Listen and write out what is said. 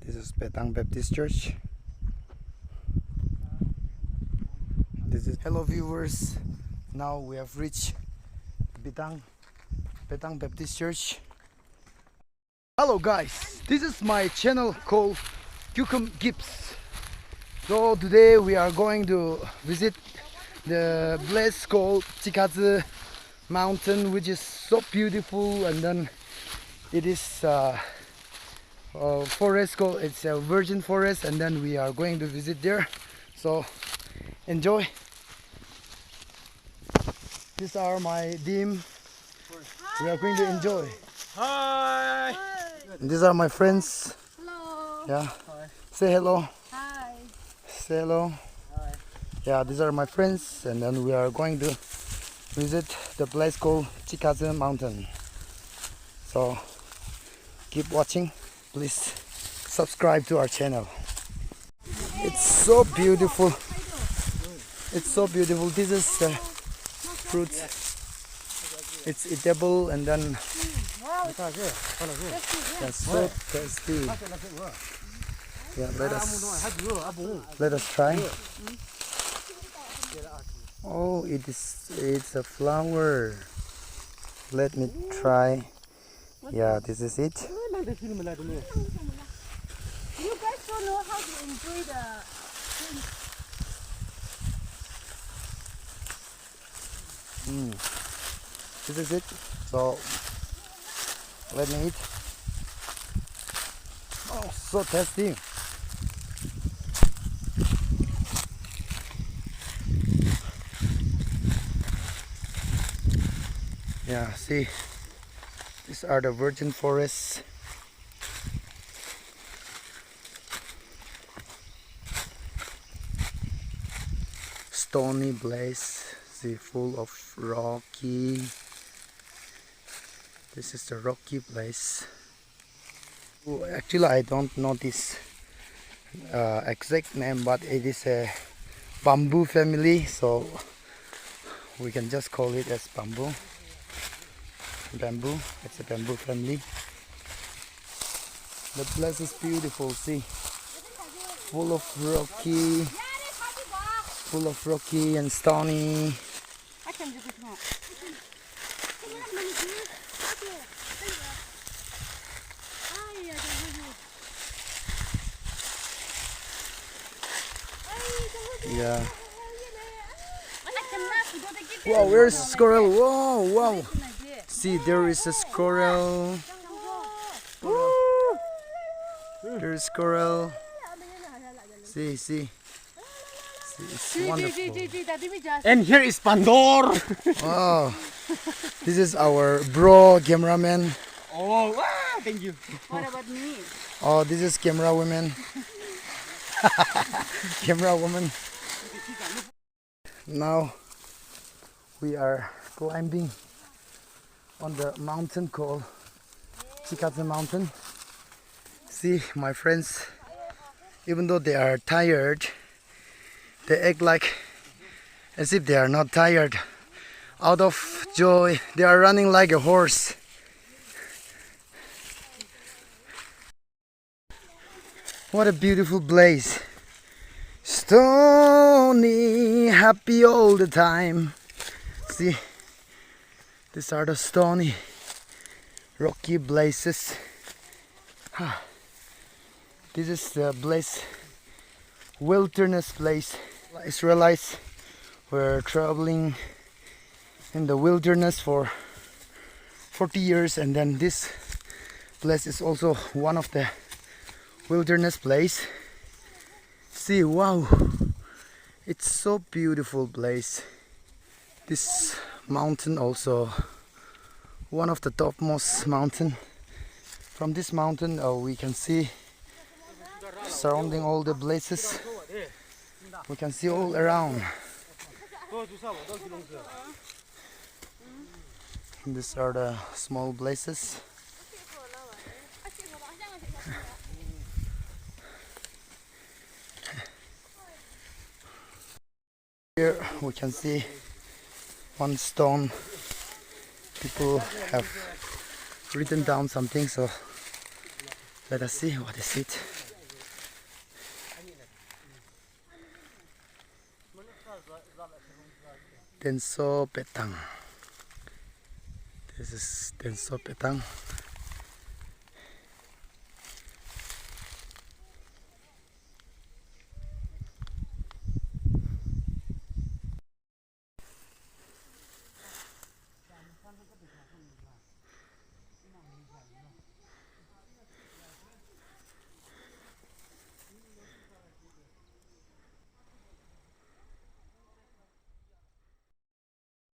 This is Betang Baptist Church. Hello viewers. Now we have reached Betang Baptist Church. Hello guys. This is my channel called Yimkhiung Gibbs. So today we are going to visit the place called Psykhatsü mountain, which is so beautiful, and then it is forest called, it's a virgin forest, and then we are going to visit there. So enjoy. These are my team. We are going to enjoy. Hi. And these are my friends. Hello. Yeah. Hi. Say hello. Hi. Say hello. Hi. Yeah, these are my friends, and then we are going to visit the place called Psykhatsü mountain. So keep watching. Please subscribe to our channel. It's so beautiful. It's so beautiful. This is the fruit. It's eatable, and then that's so tasty. Yeah, let us try. Oh, it's a flower. Let me try. Yeah, this is it. You guys don't know how to enjoy the This is it. So let me eat. Oh, so tasty. Yeah, see, these are the virgin forests. Stony place, see, full of rocky. This is the rocky place. Oh, actually, I don't know this exact name, but it is a bamboo family, so we can just call it as bamboo. It's a bamboo family. The place is beautiful. See, full of rocky and stony. Yeah. Wow, where's the squirrel? Whoa, wow. See, there is a squirrel. There's a squirrel. See. It's wonderful. And here is Pandor. Oh, this is our bro cameraman. Oh, wow, thank you. What about me? Oh, this is camera woman. Camera woman. Now we are climbing on the mountain called Psykhatsü mountain. See, my friends, even though they are tired, they act like as if they are not tired. Out of joy, they are running like a horse. What a beautiful place. Stony, happy all the time. See, these are the stony, rocky places. This is the place, wilderness place. Israelites were traveling in the wilderness for 40 years, and then this place is also one of the wilderness place. See, wow, it's so beautiful place. This mountain also one of the topmost mountain. From this mountain we can see surrounding all the places. We can see all around. These are the small places. Here we can see one stone. People have written down something, so let us see what is it. Denso Betang. This is Denso Betang.